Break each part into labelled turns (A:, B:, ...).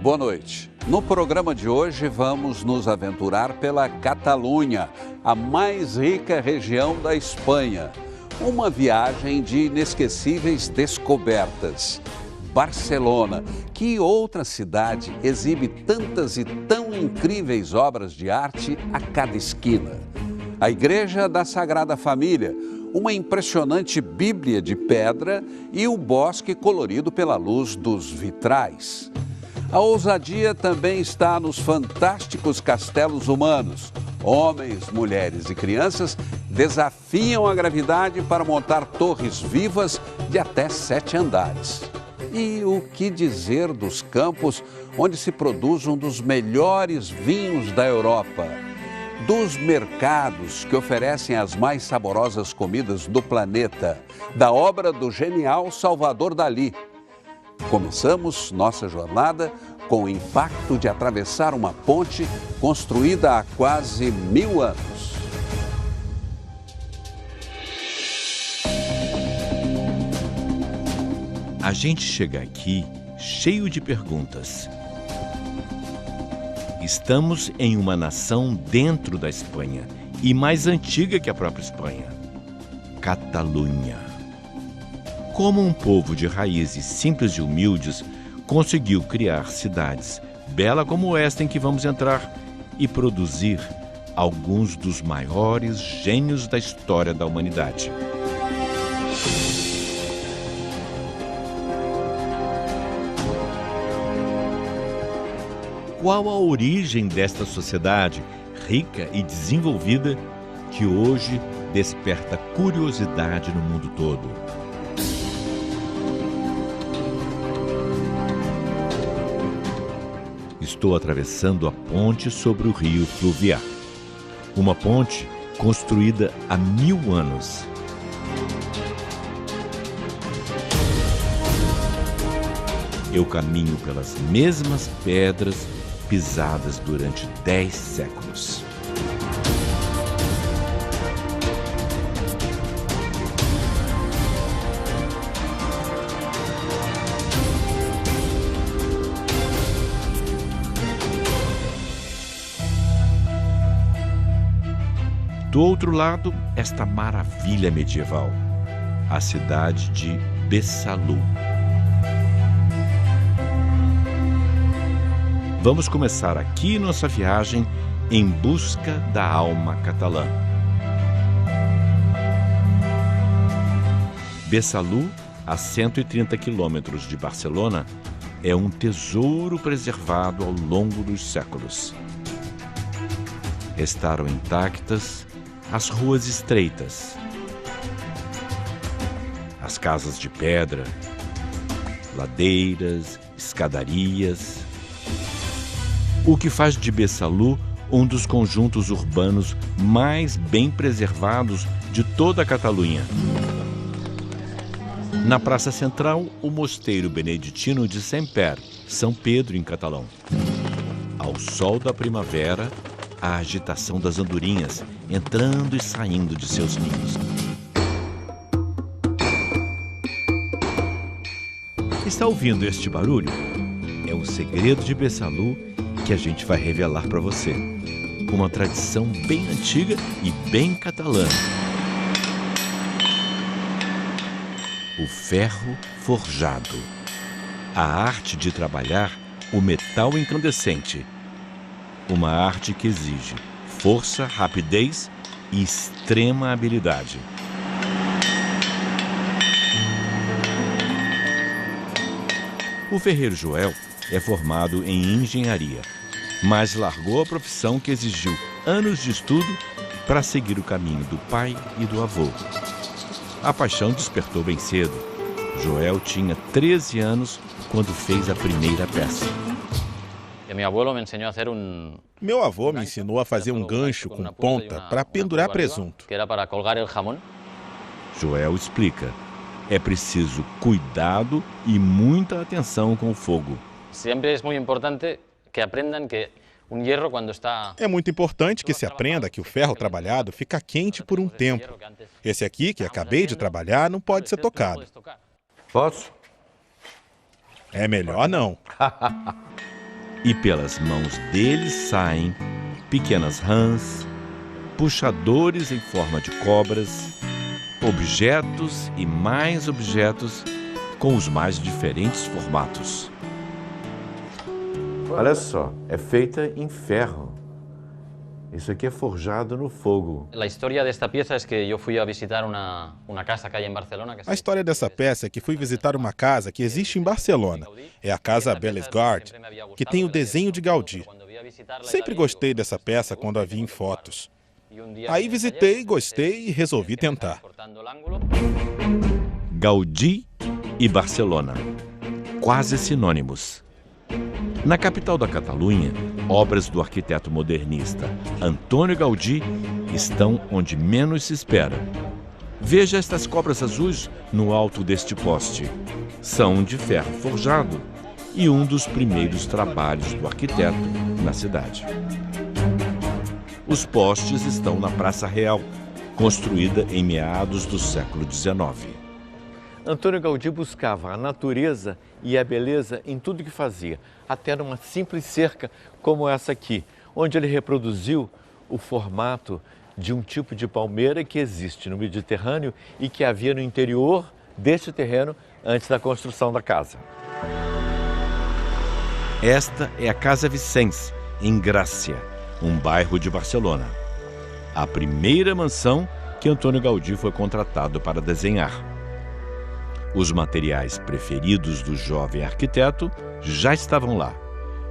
A: Boa noite. No programa de hoje vamos nos aventurar pela Catalunha, a mais rica região da Espanha. Uma viagem de inesquecíveis descobertas. Barcelona, que outra cidade exibe tantas e tão incríveis obras de arte a cada esquina? A Igreja da Sagrada Família, uma impressionante Bíblia de pedra e o bosque colorido pela luz dos vitrais. A ousadia também está nos fantásticos castelos humanos. Homens, mulheres e crianças desafiam a gravidade para montar torres vivas de até 7 andares. E o que dizer dos campos onde se produz um dos melhores vinhos da Europa? Dos mercados que oferecem as mais saborosas comidas do planeta? Da obra do genial Salvador Dalí? Começamos nossa jornada com o impacto de atravessar uma ponte construída há quase 1000 anos.
B: A gente chega aqui cheio de perguntas. Estamos em uma nação dentro da Espanha e mais antiga que a própria Espanha, Catalunha. Como um povo de raízes simples e humildes conseguiu criar cidades bela como esta em que vamos entrar e produzir alguns dos maiores gênios da história da humanidade. Qual a origem desta sociedade rica e desenvolvida que hoje desperta curiosidade no mundo todo? Estou atravessando a ponte sobre o rio Fluvià. Uma ponte construída há 1000 anos. Eu caminho pelas mesmas pedras pisadas durante 10 séculos. Do outro lado, esta maravilha medieval, a cidade de Besalú. Vamos começar aqui nossa viagem em busca da alma catalã. Besalú, a 130 quilômetros de Barcelona, é um tesouro preservado ao longo dos séculos. Restaram intactas as ruas estreitas, as casas de pedra, ladeiras, escadarias. O que faz de Besalú um dos conjuntos urbanos mais bem preservados de toda a Catalunha. Na praça central, o mosteiro beneditino de Saint-Père, São Pedro em catalão. Ao sol da primavera, a agitação das andorinhas entrando e saindo de seus ninhos. Está ouvindo este barulho? É o segredo de Besalú que a gente vai revelar para você. Uma tradição bem antiga e bem catalã. O ferro forjado. A arte de trabalhar o metal incandescente. Uma arte que exige força, rapidez e extrema habilidade. O ferreiro Joel é formado em engenharia, mas largou a profissão que exigiu anos de estudo para seguir o caminho do pai e do avô. A paixão despertou bem cedo. Joel tinha 13 anos quando fez a primeira peça.
C: Meu avô me ensinou a fazer um gancho com ponta para pendurar presunto.
B: Joel explica. É preciso cuidado e muita atenção com o fogo.
D: Sempre é muito importante que aprendam que
C: É muito importante que se aprenda que o ferro trabalhado fica quente por um tempo. Esse aqui, que acabei de trabalhar, não pode ser tocado.
B: Posso?
C: É melhor não.
B: E pelas mãos deles saem pequenas rãs, puxadores em forma de cobras, objetos e mais objetos com os mais diferentes formatos. Olha só, é feita em ferro. Isso aqui é forjado no fogo.
D: A história desta peça é que eu fui a visitar uma casa que há em Barcelona.
C: A história dessa peça é que fui visitar uma casa que existe em Barcelona. É a Casa Bellesguard, que tem o desenho de Gaudí. Sempre gostei dessa peça quando a vi em fotos. Aí visitei, gostei e resolvi tentar.
B: Gaudí e Barcelona, quase sinônimos. Na capital da Catalunha, obras do arquiteto modernista Antônio Gaudí estão onde menos se espera. Veja estas cobras azuis no alto deste poste. São de ferro forjado e um dos primeiros trabalhos do arquiteto na cidade. Os postes estão na Praça Real, construída em meados do século XIX. Antônio Gaudí buscava a natureza e a beleza em tudo que fazia, até numa simples cerca como essa aqui, onde ele reproduziu o formato de um tipo de palmeira que existe no Mediterrâneo e que havia no interior deste terreno antes da construção da casa. Esta é a Casa Vicens, em Grácia, um bairro de Barcelona. A primeira mansão que Antônio Gaudí foi contratado para desenhar. Os materiais preferidos do jovem arquiteto já estavam lá: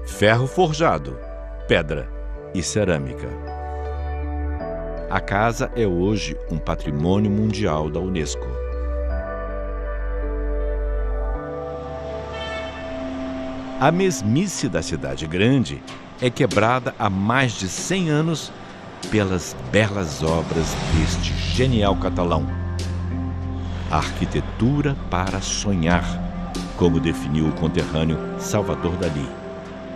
B: ferro forjado, pedra e cerâmica. A casa é hoje um patrimônio mundial da Unesco. A mesmice da cidade grande é quebrada há mais de 100 anos pelas belas obras deste genial catalão. A arquitetura para sonhar, como definiu o conterrâneo Salvador Dalí.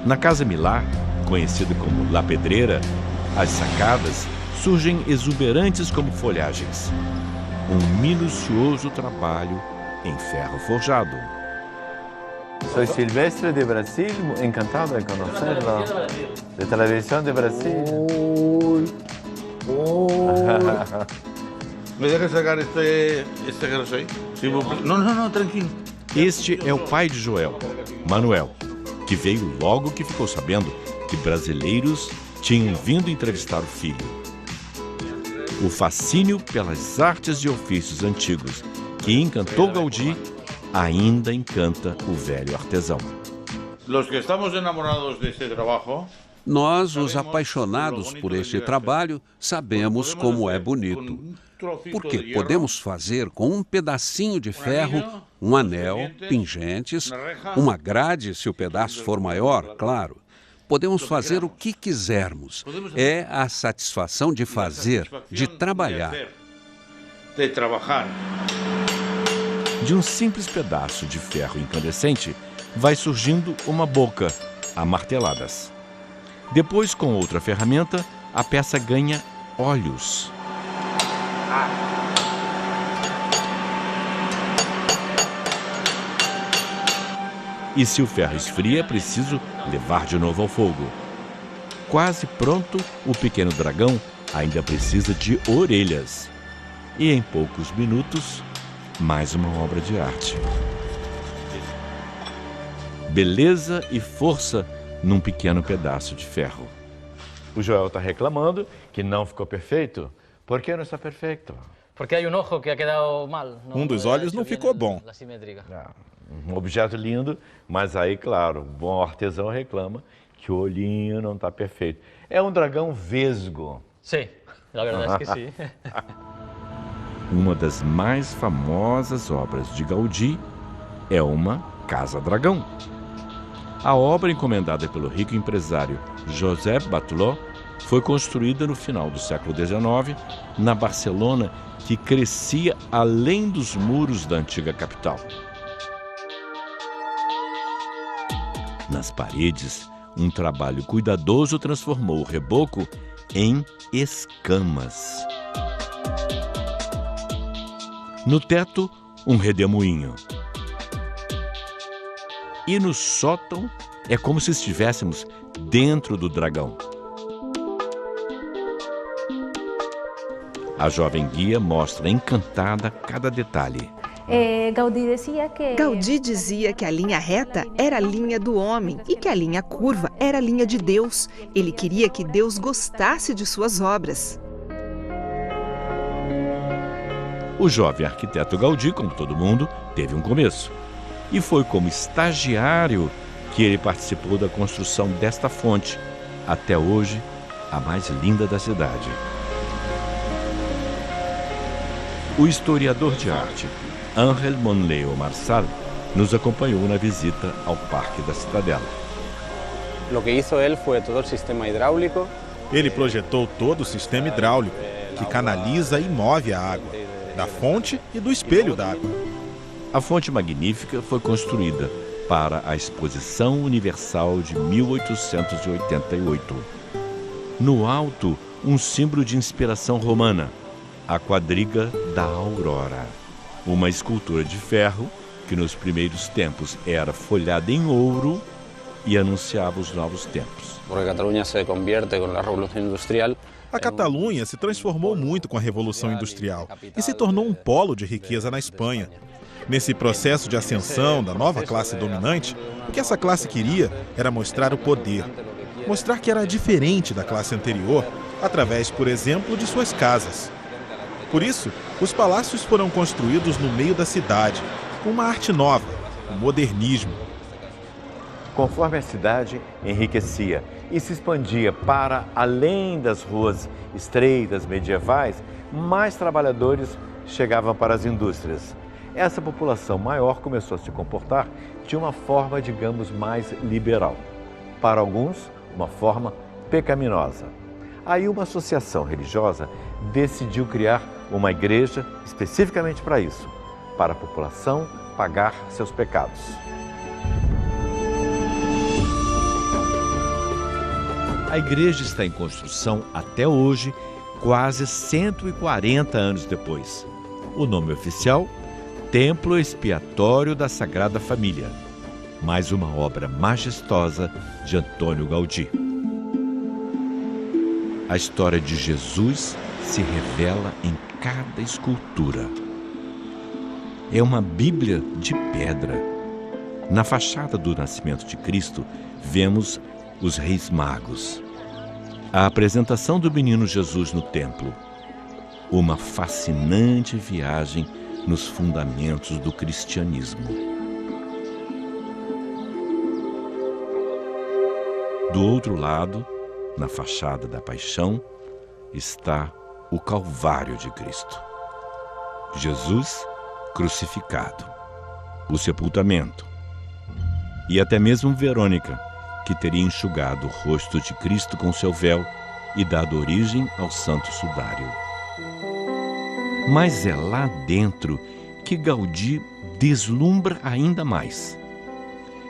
B: Na Casa Milá, conhecida como La Pedrera, as sacadas surgem exuberantes como folhagens. Um minucioso trabalho em ferro forjado.
E: Soy Silvestre de Brasil, encantado de conocerlo. De Televisión de Brasil.
F: ¿Me dejas sacar este grosso aí? Não, tranquilo.
B: Este é o pai de Joel, Manuel, que veio logo que ficou sabendo que brasileiros tinham vindo entrevistar o filho. O fascínio pelas artes e ofícios antigos que encantou Gaudí ainda encanta o velho artesão.
F: Los que estamos enamorados deste trabalho.
A: Nós, os apaixonados por este trabalho, sabemos como é bonito. Porque podemos fazer com um pedacinho de ferro, um anel, pingentes, uma grade, se o pedaço for maior, claro. Podemos fazer o que quisermos. É a satisfação de fazer, de trabalhar.
B: De um simples pedaço de ferro incandescente, vai surgindo uma boca, a marteladas. Depois, com outra ferramenta, a peça ganha olhos. E se o ferro esfria, é preciso levar de novo ao fogo. Quase pronto, o pequeno dragão ainda precisa de orelhas. E em poucos minutos, mais uma obra de arte. Beleza e força num pequeno pedaço de ferro.
E: O Joel está reclamando que não ficou perfeito. Por que não está perfeito?
D: Porque há um olho que ha quedado mal.
C: Um dos olhos não ficou bom.
E: Um objeto lindo, mas aí, claro, o bom artesão reclama que o olhinho não está perfeito. É um dragão vesgo.
D: Sim, a verdade é que sim.
B: Uma das mais famosas obras de Gaudí é uma casa-dragão. A obra, encomendada pelo rico empresário Josep Batlló, foi construída no final do século XIX, na Barcelona, que crescia além dos muros da antiga capital. Nas paredes, um trabalho cuidadoso transformou o reboco em escamas. No teto, um redemoinho. E no sótão, é como se estivéssemos dentro do dragão. A jovem guia mostra encantada cada detalhe.
G: Gaudí dizia que a linha reta era a linha do homem e que a linha curva era a linha de Deus. Ele queria que Deus gostasse de suas obras.
B: O jovem arquiteto Gaudí, como todo mundo, teve um começo. E foi como estagiário que ele participou da construção desta fonte, até hoje a mais linda da cidade. O historiador de arte Ángel Monleo Marsal nos acompanhou na visita ao Parque da Cidadela.
C: Ele projetou todo o sistema hidráulico, que canaliza e move a água, da fonte e do espelho d'água.
B: A fonte magnífica foi construída para a Exposição Universal de 1888. No alto, um símbolo de inspiração romana, a quadriga da Aurora. Uma escultura de ferro que nos primeiros tempos era folhada em ouro e anunciava os novos tempos.
C: A Catalunha se transformou muito com a Revolução Industrial e se tornou um polo de riqueza na Espanha. Nesse processo de ascensão da nova classe dominante, o que essa classe queria era mostrar o poder. Mostrar que era diferente da classe anterior, através, por exemplo, de suas casas. Por isso, os palácios foram construídos no meio da cidade, com uma arte nova, o modernismo.
E: Conforme a cidade enriquecia e se expandia para além das ruas estreitas medievais, mais trabalhadores chegavam para as indústrias. Essa população maior começou a se comportar de uma forma, digamos, mais liberal. Para alguns, uma forma pecaminosa. Aí uma associação religiosa decidiu criar uma igreja especificamente para isso, para a população pagar seus pecados.
B: A igreja está em construção até hoje, quase 140 anos depois. O nome oficial, Templo Expiatório da Sagrada Família, mais uma obra majestosa de Antônio Gaudí. A história de Jesus se revela em cada escultura. É uma Bíblia de pedra. Na fachada do nascimento de Cristo, vemos os Reis Magos. A apresentação do menino Jesus no templo. Uma fascinante viagem nos fundamentos do cristianismo. Do outro lado, na fachada da Paixão, está o Calvário de Cristo. Jesus crucificado, o sepultamento e até mesmo Verônica, que teria enxugado o rosto de Cristo com seu véu e dado origem ao Santo Sudário. Mas é lá dentro que Gaudí deslumbra ainda mais.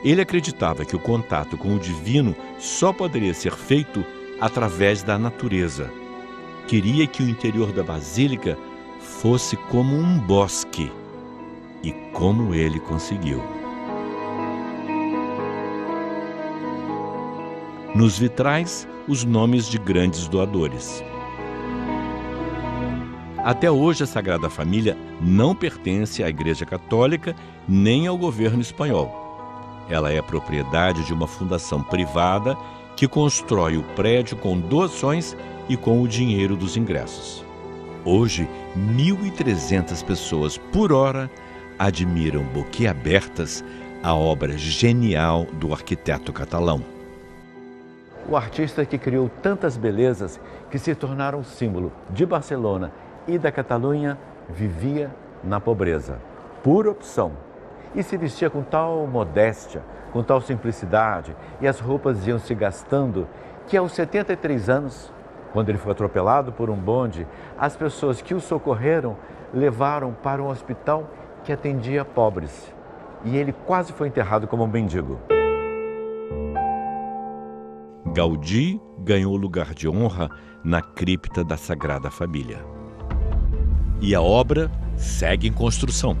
B: Ele acreditava que o contato com o divino só poderia ser feito através da natureza. Queria que o interior da basílica fosse como um bosque. E como ele conseguiu. Nos vitrais, os nomes de grandes doadores. Até hoje, a Sagrada Família não pertence à Igreja Católica nem ao governo espanhol. Ela é propriedade de uma fundação privada que constrói o prédio com doações e com o dinheiro dos ingressos. Hoje, 1.300 pessoas por hora admiram boquiabertas a obra genial do arquiteto catalão.
E: O artista que criou tantas belezas que se tornaram símbolo de Barcelona e da Catalunha vivia na pobreza, por opção, e se vestia com tal modéstia, com tal simplicidade, e as roupas iam se gastando, que aos 73 anos, quando ele foi atropelado por um bonde, as pessoas que o socorreram levaram para um hospital que atendia pobres, e ele quase foi enterrado como um mendigo.
B: Gaudí ganhou lugar de honra na cripta da Sagrada Família. E a obra segue em construção.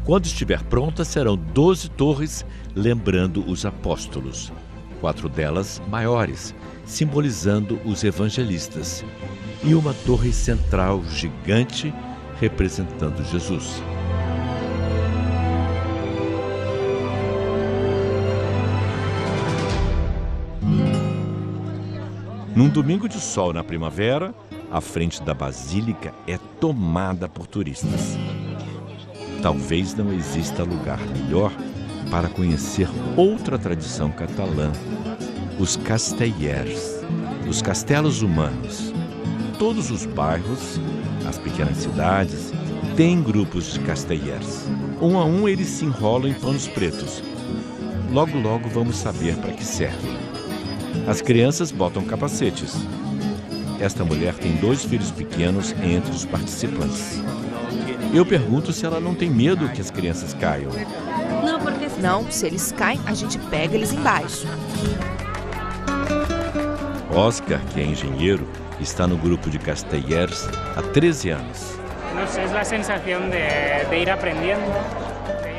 B: Quando estiver pronta, serão 12 torres lembrando os apóstolos. 4 delas maiores, simbolizando os evangelistas. E uma torre central gigante, representando Jesus. Num domingo de sol na primavera, a frente da Basílica é tomada por turistas. Talvez não exista lugar melhor para conhecer outra tradição catalã, os castellers, os castelos humanos. Todos os bairros, as pequenas cidades, têm grupos de castellers. Um a um eles se enrolam em panos pretos. Logo, logo vamos saber para que servem. As crianças botam capacetes. Esta mulher tem 2 filhos pequenos entre os participantes. Eu pergunto se ela não tem medo que as crianças caiam.
G: Não, se eles caem, a gente pega eles embaixo.
B: Oscar, que é engenheiro, está no grupo de castellers há 13 anos.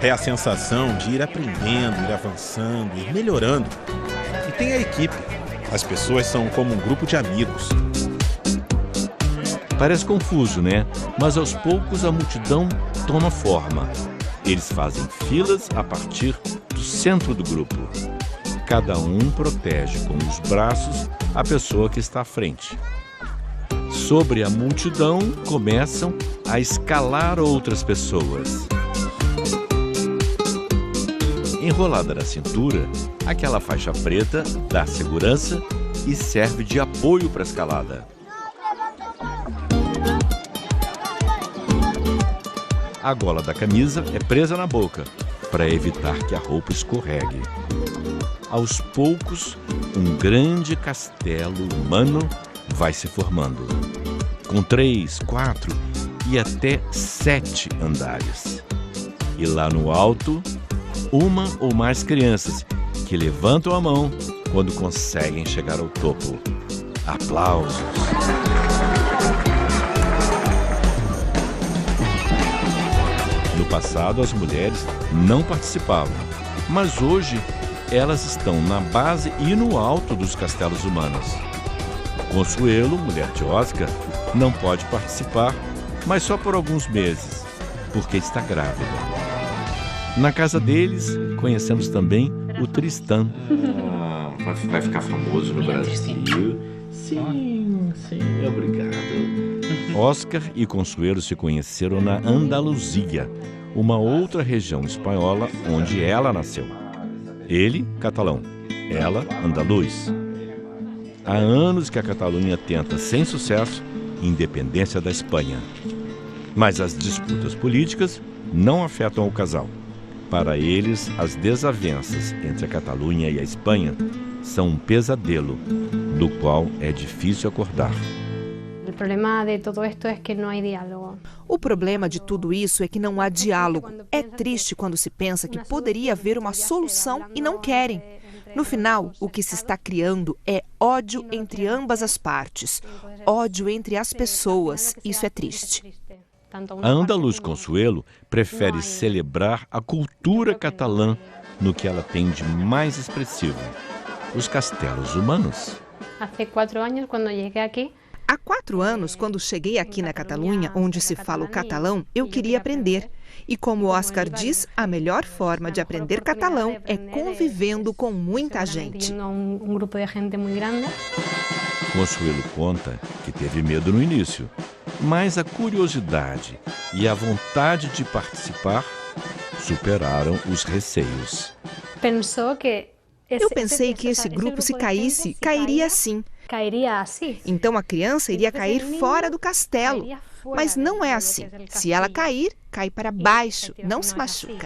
C: É a sensação de ir aprendendo, ir avançando, ir melhorando. E tem a equipe. As pessoas são como um grupo de amigos.
B: Parece confuso, né? Mas aos poucos a multidão toma forma. Eles fazem filas a partir do centro do grupo. Cada um protege com os braços a pessoa que está à frente. Sobre a multidão começam a escalar outras pessoas. Enrolada na cintura, aquela faixa preta dá segurança e serve de apoio para a escalada. A gola da camisa é presa na boca, para evitar que a roupa escorregue. Aos poucos, um grande castelo humano vai se formando, com 3, 4 e até 7 andares. E lá no alto, uma ou mais crianças que levantam a mão quando conseguem chegar ao topo. Aplausos! No passado, as mulheres não participavam, mas hoje elas estão na base e no alto dos castelos humanos. Consuelo, mulher de Oscar, não pode participar, mas só por alguns meses, porque está grávida. Na casa deles, conhecemos também o Tristan.
E: Vai ficar famoso no Brasil. Sim, obrigado.
B: Oscar e Consuelo se conheceram na Andaluzia, uma outra região espanhola onde ela nasceu. Ele, catalão, ela, andaluz. Há anos que a Catalunha tenta, sem sucesso, independência da Espanha. Mas as disputas políticas não afetam o casal. Para eles, as desavenças entre a Catalunha e a Espanha são um pesadelo, do qual é difícil acordar.
G: O problema de tudo isso é que não há diálogo. É triste quando se pensa que poderia haver uma solução e não querem. No final, o que se está criando é ódio entre ambas as partes, ódio entre as pessoas. Isso é triste.
B: A andaluz Consuelo prefere celebrar a cultura catalã no que ela tem de mais expressivo, os castelos humanos.
G: Há 4 anos, quando cheguei aqui na Catalunha, onde se fala o catalão, eu queria aprender. E como Oscar diz, a melhor forma de aprender catalão é convivendo com muita gente.
B: Consuelo conta que teve medo no início, mas a curiosidade e a vontade de participar superaram os receios.
G: Eu pensei que esse grupo, se caísse, cairia assim. Então a criança iria cair fora do castelo. Mas não é assim. Se ela cair, cai para baixo, não se machuca.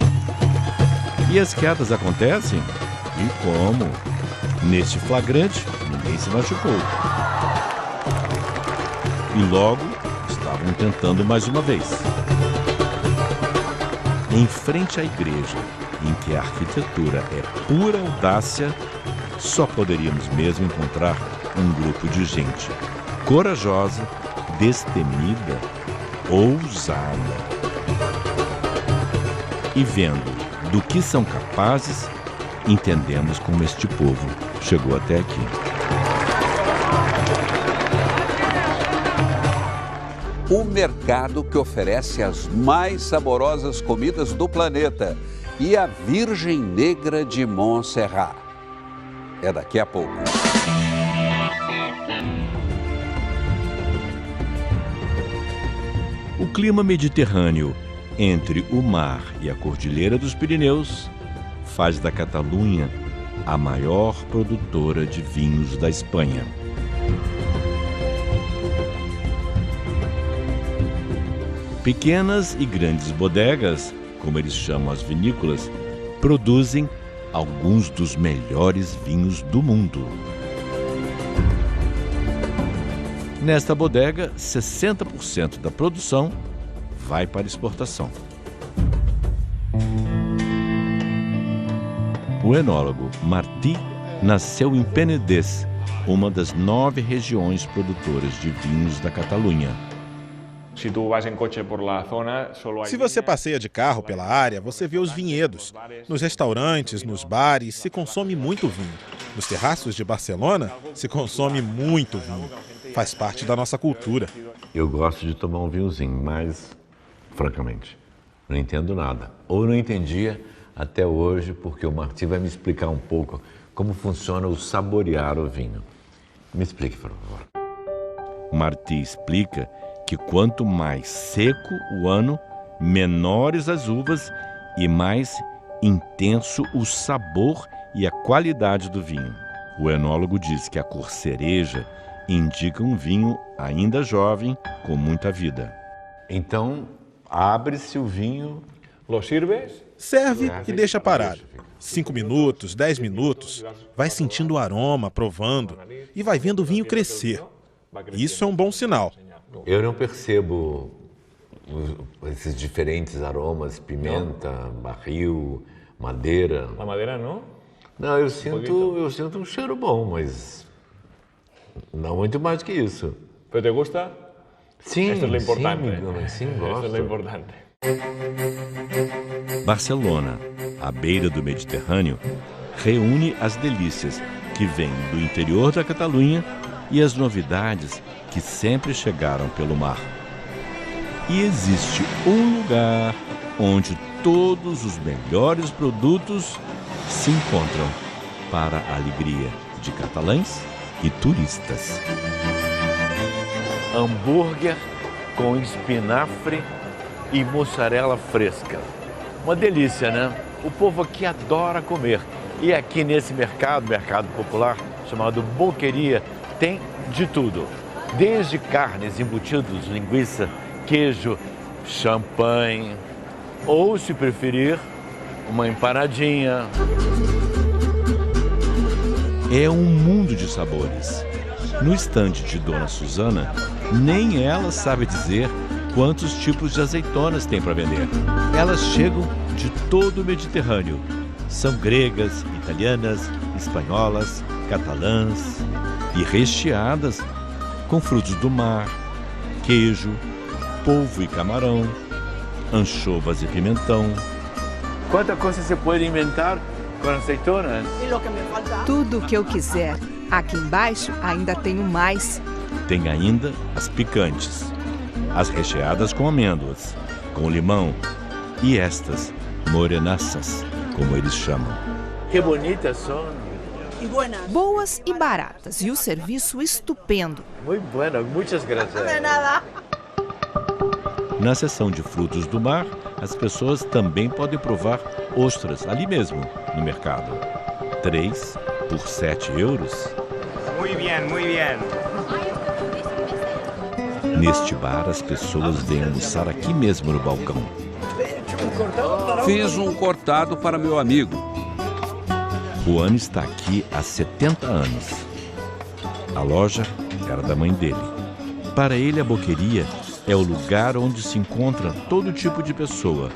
B: E as quedas acontecem? E como? Neste flagrante, ninguém se machucou. E logo, estavam tentando mais uma vez. Em frente à igreja, em que a arquitetura é pura audácia, só poderíamos mesmo encontrar um grupo de gente corajosa, destemida, ousada. E vendo do que são capazes, entendemos como este povo chegou até aqui.
A: O mercado que oferece as mais saborosas comidas do planeta e a Virgem Negra de Montserrat. É daqui a pouco.
B: O clima mediterrâneo entre o mar e a Cordilheira dos Pirineus faz da Catalunha a maior produtora de vinhos da Espanha. Pequenas e grandes bodegas, como eles chamam as vinícolas, produzem alguns dos melhores vinhos do mundo. Nesta bodega, 60% da produção vai para exportação. O enólogo Martí nasceu em Penedès, uma das 9 regiões produtoras de vinhos da Catalunha.
C: Se você passeia de carro pela área, você vê os vinhedos. Nos restaurantes, nos bares, se consome muito vinho. Nos terraços de Barcelona, se consome muito vinho. Faz parte da nossa cultura.
E: Eu gosto de tomar um vinhozinho, mas, francamente, não entendo nada. Ou não entendia até hoje, porque o Martí vai me explicar um pouco como funciona o saborear o vinho. Me explique, por favor.
B: Martí explica que quanto mais seco o ano, menores as uvas e mais intenso o sabor e a qualidade do vinho. O enólogo diz que a cor cereja indica um vinho ainda jovem, com muita vida.
E: Então, abre-se o vinho...
C: Serve e deixa parado. 5 minutos, 10 minutos. Vai sentindo o aroma, provando e vai vendo o vinho crescer. Isso é um bom sinal.
E: Eu não percebo esses diferentes aromas, pimenta, barril, madeira.
H: A madeira não?
E: Não, eu sinto um cheiro bom, mas não muito mais que isso.
H: Mas te gusta?
E: Sim,
H: Esto es lo importante.
E: Sim, gosto.
H: Esto es lo importante.
B: Barcelona, à beira do Mediterrâneo, reúne as delícias que vêm do interior da Catalunha e as novidades que sempre chegaram pelo mar. E existe um lugar onde todos os melhores produtos se encontram para a alegria de catalães e turistas.
E: Hambúrguer com espinafre e mussarela fresca. Uma delícia, né? O povo aqui adora comer. E aqui nesse mercado popular, chamado Boqueria, tem de tudo. Desde carnes, embutidos, linguiça, queijo, champanhe, ou, se preferir, uma empanadinha.
B: É um mundo de sabores. No estande de Dona Susana, nem ela sabe dizer quantos tipos de azeitonas tem para vender. Elas chegam de todo o Mediterrâneo. São gregas, italianas, espanholas, catalãs e recheadas com frutos do mar, queijo, polvo e camarão, anchovas e pimentão.
E: Quanta coisa você pode inventar com azeitonas?
G: Tudo o que eu quiser. Aqui embaixo ainda tenho mais.
B: Tem ainda as picantes, as recheadas com amêndoas, com limão e estas morenaças, como eles chamam.
E: Que bonitas são.
G: Boas e baratas e o serviço estupendo.
E: Muito bueno, muitas graças.
B: Na seção de frutos do mar, as pessoas também podem provar ostras ali mesmo, no mercado. 3 por 7 euros.
H: Muy bien, muy bien.
B: Neste bar, as pessoas vêm almoçar aqui mesmo no balcão.
A: Fiz um cortado para meu amigo.
B: Juan está aqui há 70 anos. A loja era da mãe dele. Para ele, a boqueria é o lugar onde se encontra todo tipo de pessoa.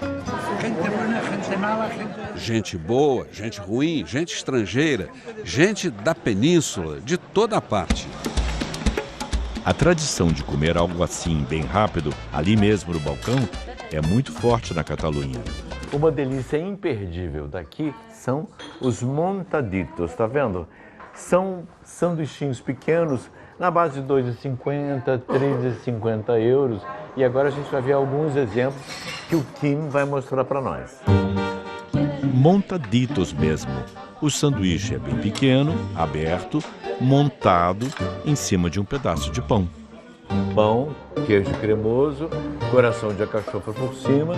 A: Gente boa, gente ruim, gente estrangeira, gente da península, de toda parte.
B: A tradição de comer algo assim bem rápido, ali mesmo no balcão, é muito forte na Catalunha.
E: Uma delícia imperdível daqui são os montaditos, tá vendo? São sanduichinhos pequenos, na base de 2,50, 3,50 euros. E agora a gente vai ver alguns exemplos que o Kim vai mostrar para nós.
B: Montaditos mesmo. O sanduíche é bem pequeno, aberto, montado em cima de um pedaço de pão.
E: Pão, queijo cremoso, coração de alcachofra por cima,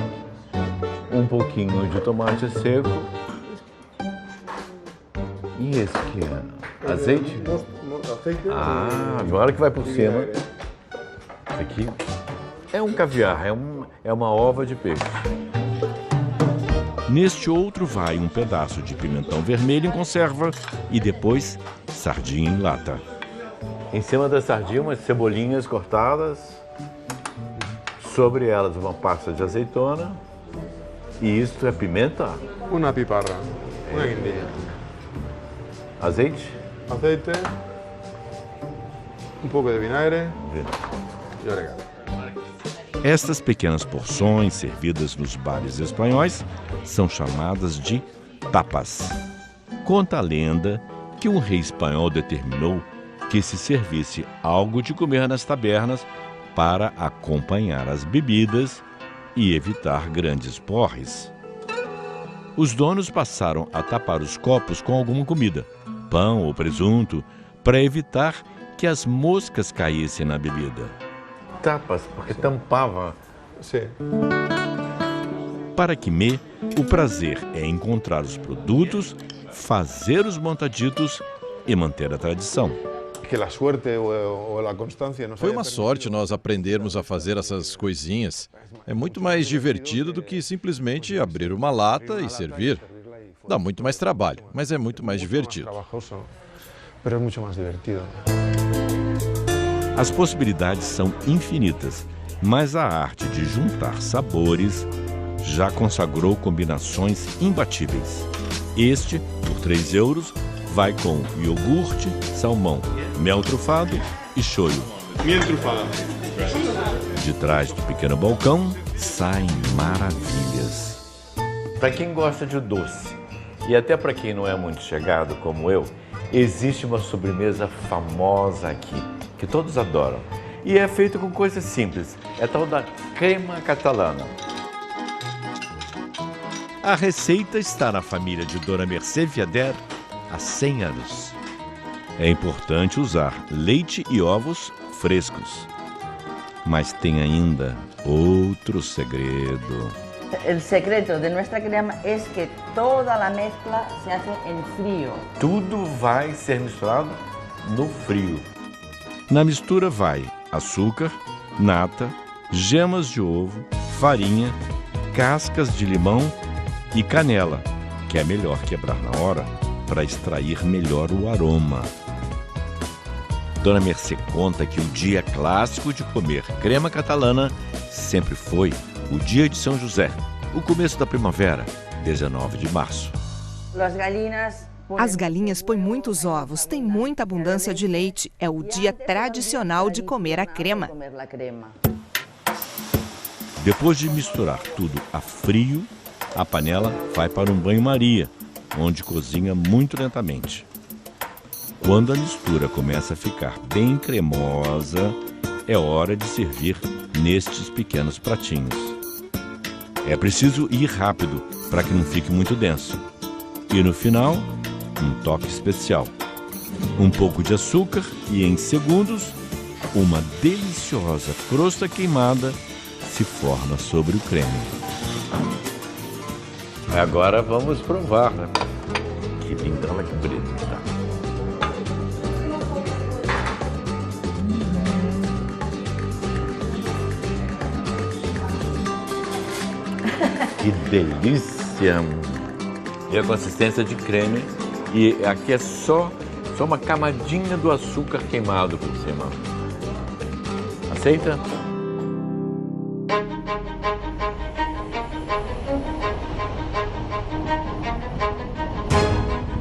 E: um pouquinho de tomate seco. E esse que é? Azeite? Ah, agora que vai por cima. Esse aqui é um caviar, é uma ova de peixe.
B: Neste outro vai um pedaço de pimentão vermelho em conserva e depois sardinha em lata.
E: Em cima da sardinha, umas cebolinhas cortadas. Sobre elas, uma pasta de azeitona. E isto é pimenta?
I: Una piparra, una guindilla.
E: Azeite?
I: Aceite, um pouco de vinagre e orégano.
B: Estas pequenas porções servidas nos bares espanhóis são chamadas de tapas. Conta a lenda que um rei espanhol determinou que se servisse algo de comer nas tabernas para acompanhar as bebidas e evitar grandes porres. Os donos passaram a tapar os copos com alguma comida, pão ou presunto, para evitar que as moscas caíssem na bebida.
E: Tapas, porque tampava.
I: Sim.
B: Para Quimé, o prazer é encontrar os produtos, fazer os montaditos e manter a tradição.
J: Foi uma sorte nós aprendermos a fazer essas coisinhas. É muito mais divertido do que simplesmente abrir uma lata e servir. Dá muito mais trabalho, mas é muito mais divertido.
B: As possibilidades são infinitas, mas a arte de juntar sabores já consagrou combinações imbatíveis. Este, por 3 euros, vai com iogurte, salmão, mel trufado e shoyu.
I: Miel trufada.
B: De trás do pequeno balcão saem maravilhas.
E: Para quem gosta de doce, e até para quem não é muito chegado como eu, existe uma sobremesa famosa aqui, que todos adoram. E é feito com coisas simples, é tal da crema catalana.
B: A receita está na família de Dona Mercê Viader há 100 anos. É importante usar leite e ovos frescos. Mas tem ainda outro segredo.
K: O segredo de nossa crema é que toda a mezcla se hace em frio.
E: Tudo vai ser misturado no frio.
B: Na mistura vai açúcar, nata, gemas de ovo, farinha, cascas de limão e canela, que é melhor quebrar na hora para extrair melhor o aroma. Dona Mercê conta que o dia clássico de comer crema catalana sempre foi o dia de São José, o começo da primavera, 19 de março.
G: As galinhas põem muitos ovos, tem muita abundância de leite. É o dia tradicional de comer a crema.
B: Depois de misturar tudo a frio, a panela vai para um banho-maria, onde cozinha muito lentamente. Quando a mistura começa a ficar bem cremosa, é hora de servir nestes pequenos pratinhos. É preciso ir rápido para que não fique muito denso. E no final, um toque especial. Um pouco de açúcar e, em segundos, uma deliciosa crosta queimada se forma sobre o creme.
E: Agora vamos provar, né? Que linda, olha que bonito que está. Que delícia! E a consistência de creme. E aqui é só uma camadinha do açúcar queimado por cima. Aceita?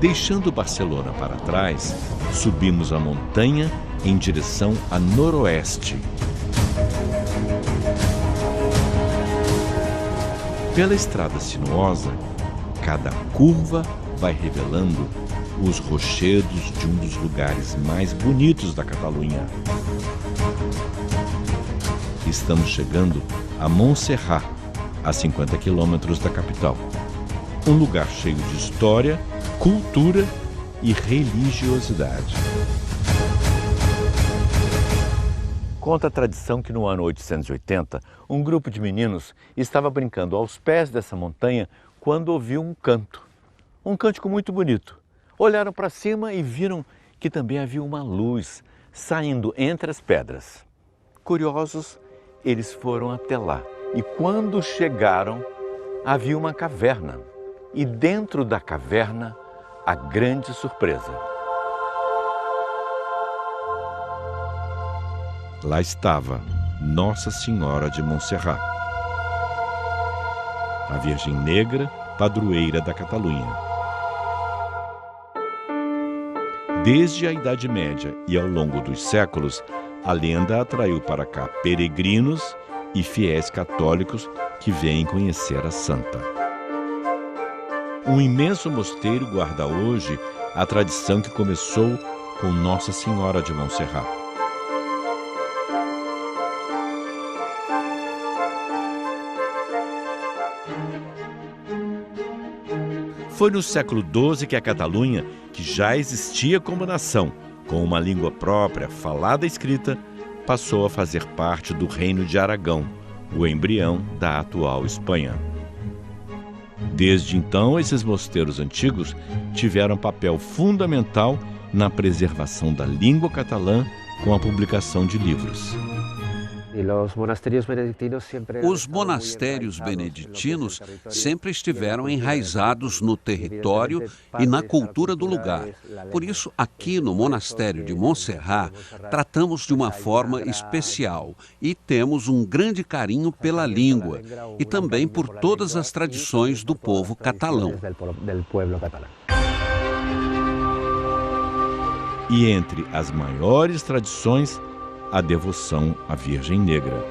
B: Deixando Barcelona para trás, subimos a montanha em direção a noroeste. Pela estrada sinuosa, cada curva vai revelando os rochedos de um dos lugares mais bonitos da Catalunha. Estamos chegando a Montserrat, a 50 quilômetros da capital. Um lugar cheio de história, cultura e religiosidade.
E: Conta a tradição que no ano 880, um grupo de meninos estava brincando aos pés dessa montanha quando ouviu um canto. Um cântico muito bonito. Olharam para cima e viram que também havia uma luz saindo entre as pedras. Curiosos, eles foram até lá e quando chegaram, havia uma caverna. E dentro da caverna, a grande surpresa.
B: Lá estava Nossa Senhora de Montserrat, a Virgem Negra, padroeira da Catalunha. Desde a Idade Média e ao longo dos séculos, a lenda atraiu para cá peregrinos e fiéis católicos que vêm conhecer a santa. Um imenso mosteiro guarda hoje a tradição que começou com Nossa Senhora de Montserrat. Foi no século XII que a Catalunha, que já existia como nação, com uma língua própria, falada e escrita, passou a fazer parte do Reino de Aragão, o embrião da atual Espanha. Desde então, esses mosteiros antigos tiveram papel fundamental na preservação da língua catalã com a publicação de livros.
A: Os monastérios beneditinos sempre estiveram enraizados no território e na cultura do lugar. Por isso, aqui no Monastério de Montserrat, tratamos de uma forma especial e temos um grande carinho pela língua e também por todas as tradições do povo catalão.
B: E entre as maiores tradições, a devoção à Virgem Negra.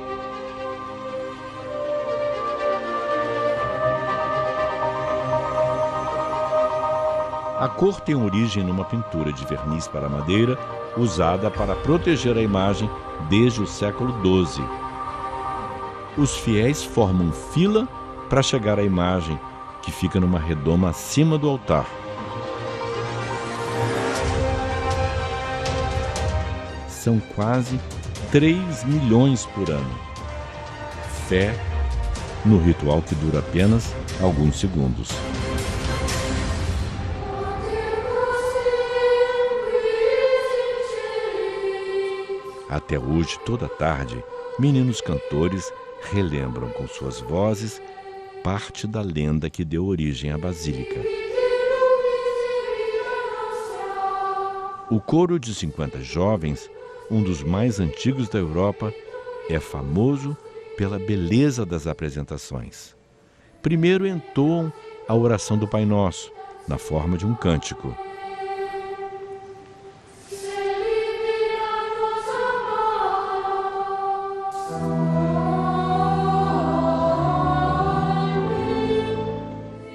B: A cor tem origem numa pintura de verniz para madeira usada para proteger a imagem desde o século XII. Os fiéis formam fila para chegar à imagem, que fica numa redoma acima do altar. São quase 3 milhões por ano. Fé no ritual que dura apenas alguns segundos. Até hoje, toda tarde, meninos cantores relembram com suas vozes parte da lenda que deu origem à Basílica. O coro de 50 jovens, um dos mais antigos da Europa, é famoso pela beleza das apresentações. Primeiro entoam a oração do Pai Nosso, na forma de um cântico.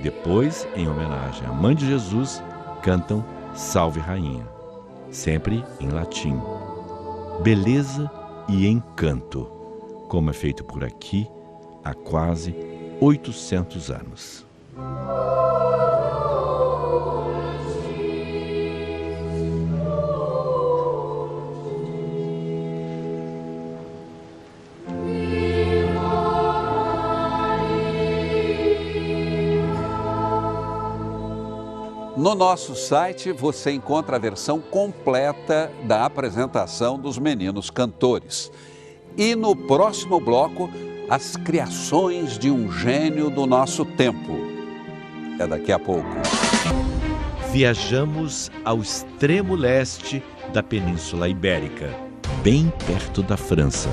B: Depois, em homenagem à Mãe de Jesus, cantam Salve Rainha, sempre em latim. Beleza e encanto, como é feito por aqui há quase 800 anos.
A: No nosso site você encontra a versão completa da apresentação dos meninos cantores. E no próximo bloco, as criações de um gênio do nosso tempo. É daqui a pouco.
B: Viajamos ao extremo leste da Península Ibérica, bem perto da França.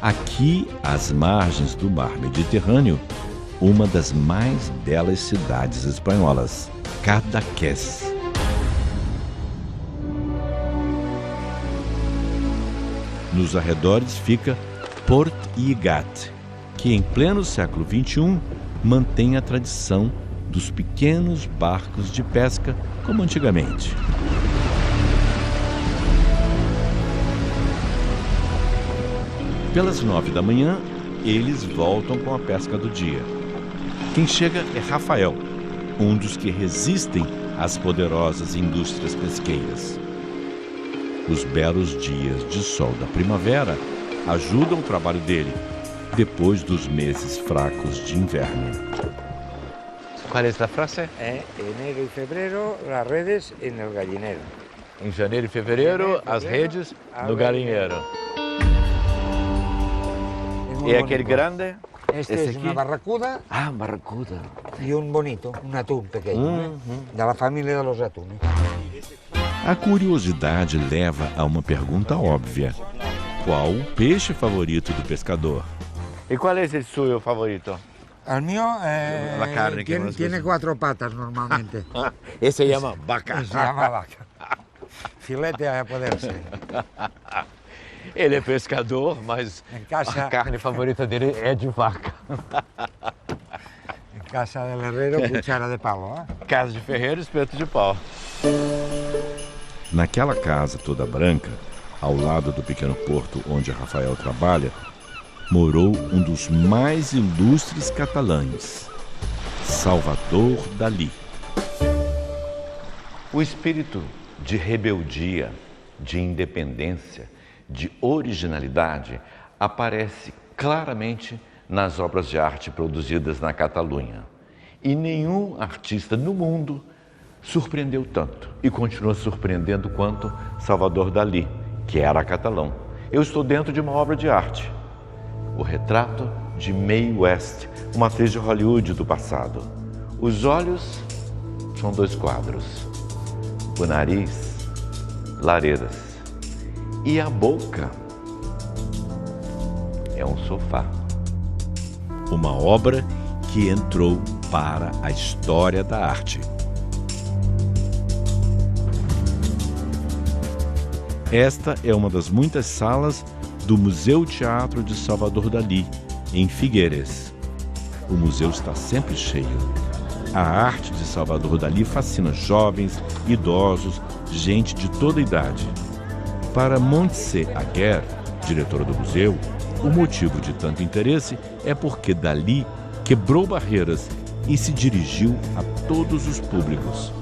B: Aqui, às margens do Mar Mediterrâneo, uma das mais belas cidades espanholas, Cadaqués. Nos arredores fica Port Igat, que em pleno século XXI mantém a tradição dos pequenos barcos de pesca como antigamente. Pelas 9 da manhã, eles voltam com a pesca do dia. Quem chega é Rafael, um dos que resistem às poderosas indústrias pesqueiras. Os belos dias de sol da primavera ajudam o trabalho dele, depois dos meses fracos de inverno.
E: Qual é a frase?
L: É enero e fevereiro, as redes no gallineiro.
E: Em janeiro e fevereiro, as redes no galinheiro. E aquele grande?
L: Este é uma barracuda.
E: Ah, barracuda.
L: E bonito, atum pequeno, da família dos atunes.
B: A curiosidade leva a uma pergunta óbvia. Qual o peixe favorito do pescador?
E: E qual é o seu favorito?
L: El mío tiene 4 patas normalmente.
E: Esse se chama vaca.
L: Se chama vaca. Filete a poder ser.
E: Ele é pescador, mas a carne favorita dele é de vaca.
L: Em casa del herrero, cuchara de pau.
E: Casa de ferreiro, espeto de pau.
B: Naquela casa toda branca, ao lado do pequeno porto onde Rafael trabalha, morou um dos mais ilustres catalães, Salvador Dalí.
E: O espírito de rebeldia, de independência, de originalidade aparece claramente nas obras de arte produzidas na Catalunha. E nenhum artista no mundo surpreendeu tanto e continua surpreendendo quanto Salvador Dalí, que era catalão. Eu estou dentro de uma obra de arte, o retrato de Mae West, uma atriz de Hollywood do passado. Os olhos são 2 quadros, o nariz, lareiras, e a boca é um sofá.
B: Uma obra que entrou para a história da arte. Esta é uma das muitas salas do Museu Teatro de Salvador Dalí, em Figueres. O museu está sempre cheio. A arte de Salvador Dalí fascina jovens, idosos, gente de toda idade. Para Montse Aguer, diretora do museu, o motivo de tanto interesse é porque Dalí quebrou barreiras e se dirigiu a todos os públicos.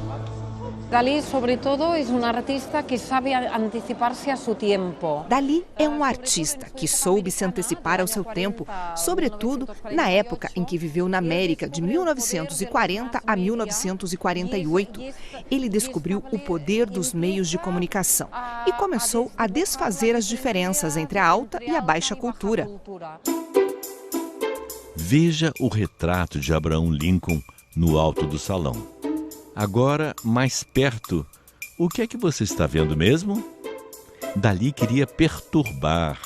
M: Dalí, sobretudo, é um artista que sabe antecipar-se a seu tempo.
G: Dalí é um artista que soube se antecipar ao seu tempo, sobretudo na época em que viveu na América, de 1940 a 1948. Ele descobriu o poder dos meios de comunicação e começou a desfazer as diferenças entre a alta e a baixa cultura.
B: Veja o retrato de Abraham Lincoln no alto do salão. Agora, mais perto, o que é que você está vendo mesmo? Dalí queria perturbar,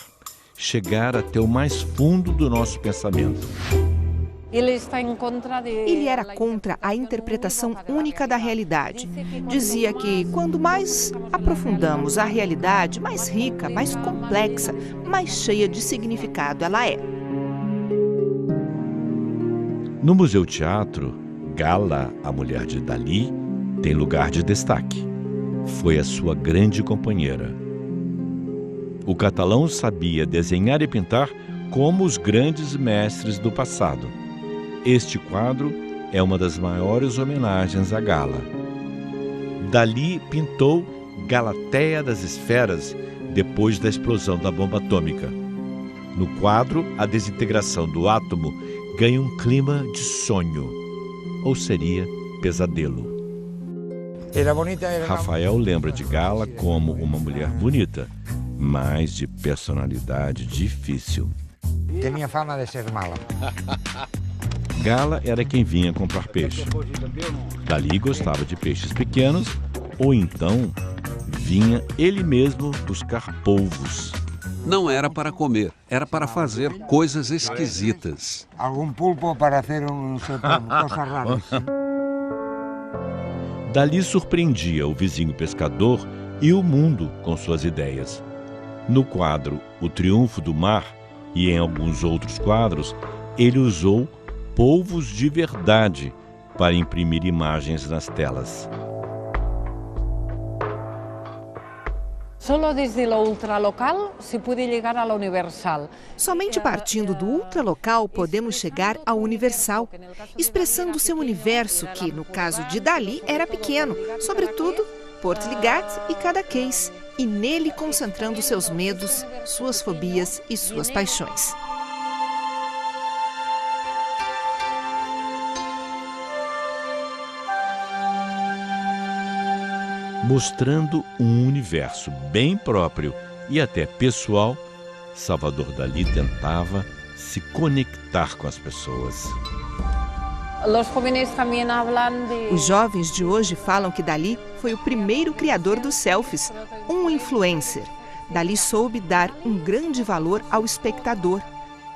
B: chegar até o mais fundo do nosso pensamento.
G: Ele era contra a interpretação única da realidade. Dizia que quando mais aprofundamos a realidade, mais rica, mais complexa, mais cheia de significado ela é.
B: No Museu Teatro, Gala, a mulher de Dalí, tem lugar de destaque. Foi a sua grande companheira. O catalão sabia desenhar e pintar como os grandes mestres do passado. Este quadro é uma das maiores homenagens a Gala. Dalí pintou Galateia das Esferas depois da explosão da bomba atômica. No quadro, a desintegração do átomo ganha um clima de sonho. Ou seria pesadelo. Rafael lembra de Gala como uma mulher bonita, mas de personalidade difícil.
L: Tinha fama de ser mala.
B: Gala era quem vinha comprar peixe. Dalí gostava de peixes pequenos, ou então vinha ele mesmo buscar polvos.
A: Não era para comer, era para fazer coisas esquisitas.
L: Algum pulpo para fazer coisas raras.
B: Dalí surpreendia o vizinho pescador e o mundo com suas ideias. No quadro O Triunfo do Mar e em alguns outros quadros, ele usou polvos de verdade para imprimir imagens nas telas.
M: Solo desde lo ultralocal se puede llegar a lo universal.
G: Somente partindo do ultralocal podemos chegar ao universal, expressando seu universo que, no caso de Dalí, era pequeno, sobretudo Portligat e Cadaqués, e nele concentrando seus medos, suas fobias e suas paixões.
B: Mostrando um universo bem próprio e até pessoal, Salvador Dalí tentava se conectar com as pessoas.
G: Os jovens de hoje falam que Dalí foi o primeiro criador dos selfies, um influencer. Dalí soube dar um grande valor ao espectador.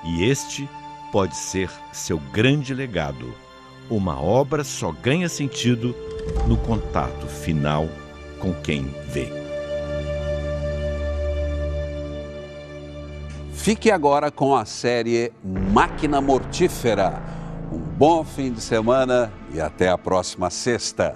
B: E este pode ser seu grande legado. Uma obra só ganha sentido no contato final com quem vê.
A: Fique agora com a série Máquina Mortífera. Um bom fim de semana e até a próxima sexta.